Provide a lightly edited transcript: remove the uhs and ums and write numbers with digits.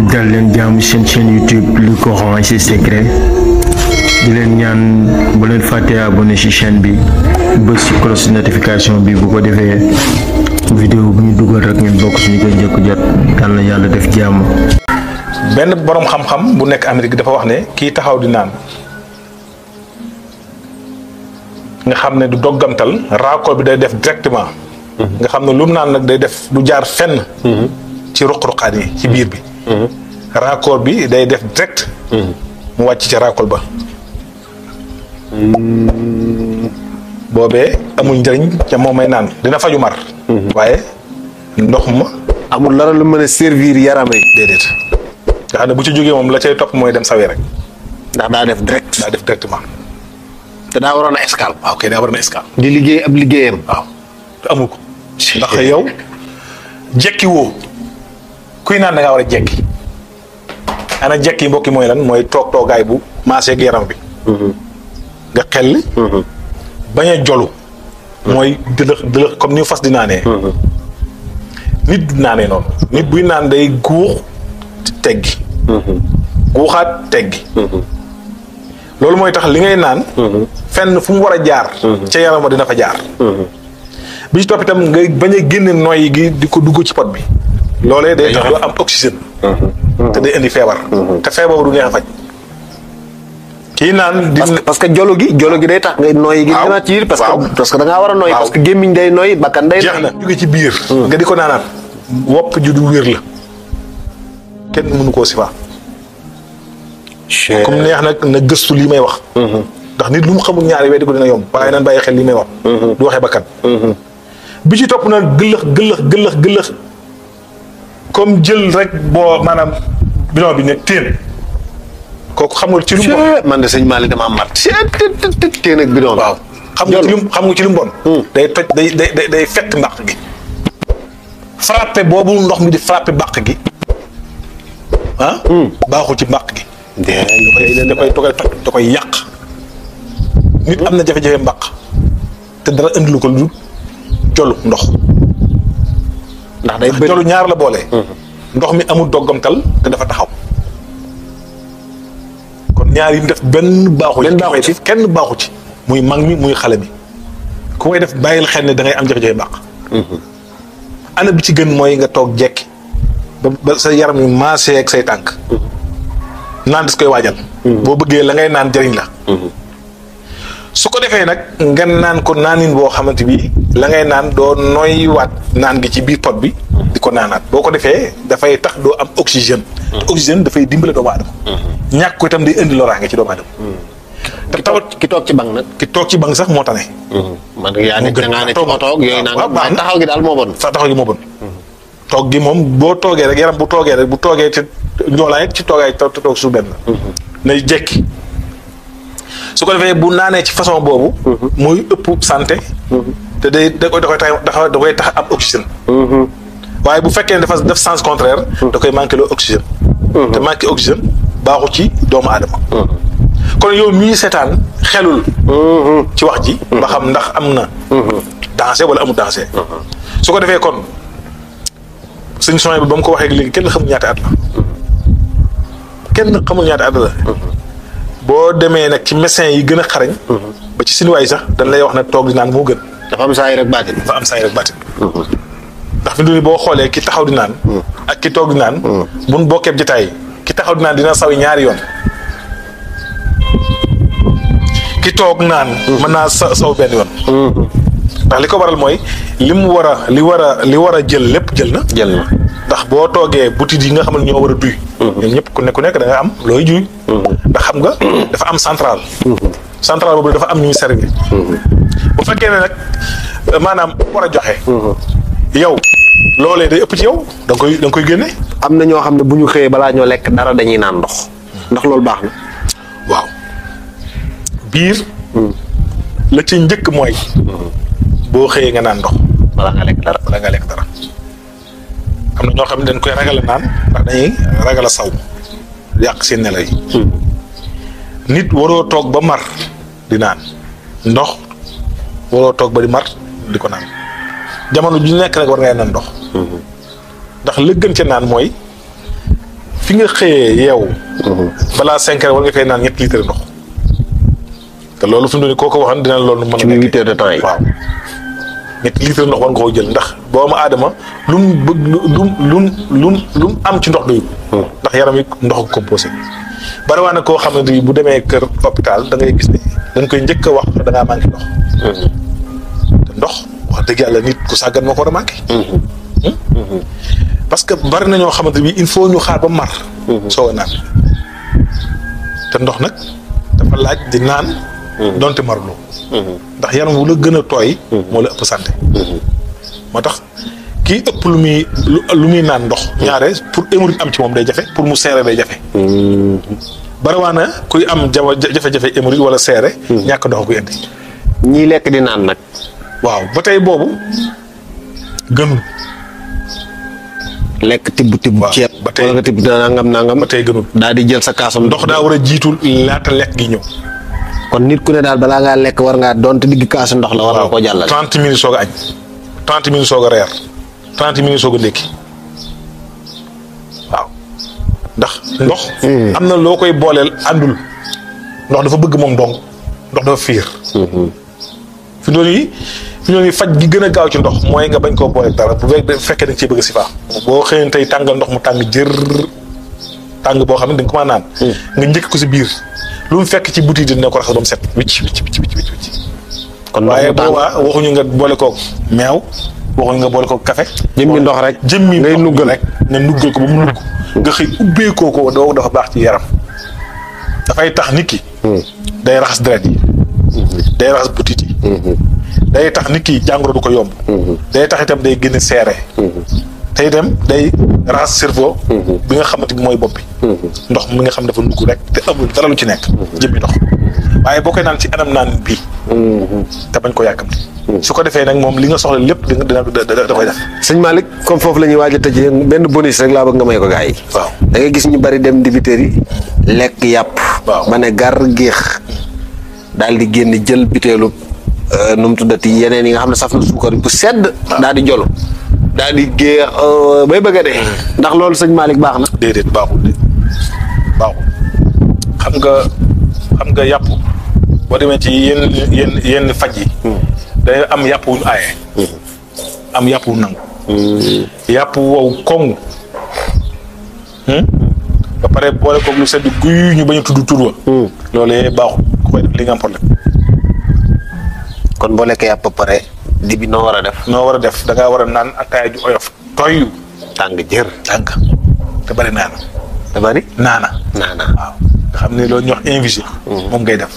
dal leen jaamu seen chaîne YouTube Le Coran et ses secrets di leen ñaan bu leen fàtte abonné ci chaîne bi bës ci cloche notification bi bu ko defee vidéo bu ñu dugal rek ngeen bokk ci ñu koy njëkk jot yal na yàlla def jàmm. benn borom xam-xam bu nekk Amérique dafa wax ne kii taxaw di naan nga xam ne du doggamtal raakool bi day def directement. nga xam ne lu mu naan nag day def du jaar fenn. ci ruq-ruqaan yi ci biir bi. raakool bi day def direct. mu wàcc ca raakool ba. boobee amul njëriñ ca moom may naan dina faju mar. waaye ndox ma amul dara lu mën a servir yaram yi. déedéet nga xam ne bu ci jógee moom la cay topp mooy dem sawee rek. ndax daa def direct. daa def directement. te daa waroon a escale. waaw kay daa waroon a escale. di liggéey ab liggéeyam. waaw te amul ko. ndax yow jekki woo kuy naan da ngaa war a jekki. ana jekki mbokki mooy lan mooy toog toogaay bu maaseeg yaram bi. nga xelli. bañ a jolu. mooy dëlëx dëlëx comme ni fas di naanee. nit du naanee noonu. nit buy naan day guux teggi. guuxaat teggi. loolu mooy tax li ngay naan. fenn fu mu war a jaar. ca yaram dina fa jaar. bi ci topp itam ngay bañ a génne noyyi gi di ko dugg ci pot bi. loolee day tax doo am oxygène. te day indi feebar. te feebar du neex a faj. kii naan di parce que jolo gi day tax ngay noyyi gi. waaw ci biir parce que da ngaa war a noyyi. parce que gémmiñ day noyyi bakkan day. jeex na jóge ci biir. nga di ko naanaat. wopp ju du wér la. kenn mënu koo sifa. comme neex nag na gëstu lii may wax. ndax nit lu mu xamul ñaari weddi ko dina yomb. waaye nan bàyyi xel lii may wax. du waxee bakkan. bi ci topp na gëlëx comme jël rek boo maanaam bidon bi ne téen kooku xam nga ci lu mu bon. man de sëñ Malick dama mat. téen ak bidon. waaw xam nga ci lu mu bon. day toj day fett mbàq gi. frappé boobu ndox mi di frappé mbàq gi ah. baaxul ci mbàq gi. da koy toj da koy yàq. nit am na jafe-jafe mbàq te dara indilu ko lu jolu ndox. ndax day bëri jolu ñaar la boole. ndox mi amul doggamtal te dafa taxaw. kon ñaar yi mu def benn baaxu ci. kenn baaxu ci. muy mag mi muy xale bi. ku koy def bàyyil xel ne da ngay am jafe-jafe mbàq. ana bi ci gën mooy nga toog jekki ba sa yaram yi maasee ak say tànk. naan des koy waajal. boo bëggee la ngay naan jëriñ la. su ko defee nag nga naan ko naanin boo xamante bi la ngay naan doo noyyiwaat naan gi ci biir pot bi. di ko naanaat boo ko defee dafay tax doo am oxygène. te oxygène dafay dimbale doomu aadama. ñàkk ko itam day indi loraange ci doomu aadama. te tawat ki toog ci bank nag. ki toog ci bank sax moo tane. man yaa ne da ngaa ne ci oto yooyu naan waaye taxaw gi daal moo bon. taxaw gi moo bon. toog gi moom boo toogee rek yaram bu toogee ci njoolaay ci toogaay toog su benn. nay jekki. su ko defee bu naanee ci façon boobu. muy ëpp santé. te da koy tax am oxygène. waaye bu fekkee ne dafa def sens contraire. da koy manqué loo oxygène. te manqué oxygène baaxu ci doomu aadama. kon yow mii seetaan xelul. ci wax ji. ba xam ndax am na. danger wala amul danger. su ko defee kon suñu son bi ba mu ko waxee léegi kenn xamul ñaata at la. kenn xamul ñaata at la. boo demee nag ci médecin yi gën a xarañ. ba ci sinuwaay sax dañ lay wax ne toog di naan moo gën. dafa am saa yi rek baatin. dafa am saa yi rek baatin. ndax fi mu ne boo xoolee ki taxaw di naan. ak ki toog di naan. buñ bokkee jotaay ki taxaw di naan dina sawi ñaari yoon. ki toog naan. mën naa saw benn yoon. ndax li ko waral mooy li war a jël lépp jël na. ndax boo toogee butit yi nga xam ne ñoo war a duy. ñoom ñëpp ku nekk da nga am looy juy. ndax xam nga dafa am central. central boobu dafa am ñuy servi. bu fekkee ne nag maanaam war a joxe. yow loolee day ëpp ci yow da nga koy génne. am na ñoo xam ne bu ñu xëyee balaa ñoo lekk dara dañuy naan ndox. ndax loolu baax na. waaw biir. la ci njëkk mooy. boo xëyee nga naan ndox. balaa nga lekk dara. am na ñoo xam ne dañ koy ragal a naan ndax dañuy ragal a saw yàq seen nelaw yi. nit waroo toog ba mar di naan ndox waroo toog ba di mar di ko naan jamono ju nekk rek war ngay naan ndox. ndax la gën ca naan mooy fi nga xëyee yeewu. balaa 5 heures war nga fay naan 3 litres ndox. te loolu fi mu ne koo ko waxoon dina loolu mën a. ci 8 heures de temps yi waaw 3 litres ndox war nga koo jël ndax doomu aadama lu mu bëgg lu mu am ci ndox doyul. ndax yaram yi ndox ko composé. bari waa ne koo xam ne bu demee kër hôpital da ngay gis ne dañ koy njëkk a wax da ngaa manqué ndox. te ndox wax dëgg yàlla nit ku sàggan moo ko war a manqué. parce que bari na ñoo xamante bi il faut ñu xaar ba mar. soo naan te ndox nag dafa laaj di naan. donte maruloo. ndax yaram wu la gën a tooy. moo la ëpp santé. moo tax kii ëpp lu muy naan ndox. ñaare pour hémorroïde am ci moom day jafe pour mu seere day jafe. bariwaana kuy am jafe-jafe hémorroïde wala seere. ñàkk ndox kuy indi. ñii lekk di naan nag. waaw ba tey boobu gënul. lekk tibb ceeb. ba tey wala nga tibb nangam. ba tey gënul. daal di jël sa kaasam ndox daa war a jiitul laata lekk gi ñëw. kon nit ku ne daal balaa ngaa lekk war ngaa donte digg kaasu ndox la war nga koo jàllale. 30 minutes soog a añ 30 minutes soog a reer 30 minutes soog a ndékki waaw ndax ndox. am na loo koy booleel àndul ndox dafa bëgg moom dong ndox dafa fiir. fi mu ne faj gi gën a gaaw ci ndox mooy nga bañ koo booleel dara bu fekkee da nga cee bëgg si faa. boo xëyee tey tàngal ndox mu tàng jër tàng boo xam ne da nga ko mën a naan. nga njëkk ko si biir. lu mu fekk ci buti dina ko raxas ba mu set wicc. kon waaye boobaa waxuñu nga boole koog meew waxuñu nga boole koog café. jëmmi ndox rek. jëmmi ngay ndox nuggal rek nga nuggal ko ba mu nugg. nga xëy ubbeekoo ko doo dafa baax ci yaram. dafay tax nit ki. day raxas deret yi. day raxas butit yi. day tax nit ki jàngoro du ko yomb. day tax itam day génn seere. te itam day raxas cerveau. bi nga xamante ni mooy bopp bi. ndox mi nga xam dafa nugg rek te amul dara lu ci nekk. jëmmi ndox waaye boo koy naan ci anam naan bii. te bañ ko yàkkamti. su ko defee nag moom li nga soxla lépp da koy def. sëñ Malick comme foofu la ñuy waaj a tëjee benn bonus rek laa bëgg nga may ko gars yi. waaw da ngay gis ñu bari dem dibiteri yi. lekk yàpp. waaw ba ne gar géex. daal di génn jël biteelu nu mu tuddati yeneen yi nga xam ne saf na suukar bu sedd. daal di jolu daal di géex bay bëgg a dee. ndax loolu sëñ Malick baax na. déedéet baaxul de baaxul xam nga yàpp boo demee ci yenn faj yi. day am yàpp wu ñu aaye. am yàpp wu nangu. yàpp wow koŋŋ. ba pare boole koog lu sedd guy ñu bañ a tudd tur wa. loolee baaxul ku koy def li nga am problème. kon boo lekkee yàpp ba pare dibi noo war a def. noo war a def da ngaa war a naan ataaya ju oyof. toy tàng jër. tàng te bari naana. te bari naana. naana. waaw nga xam ne loolu ñu wax invisible. moom ngay def.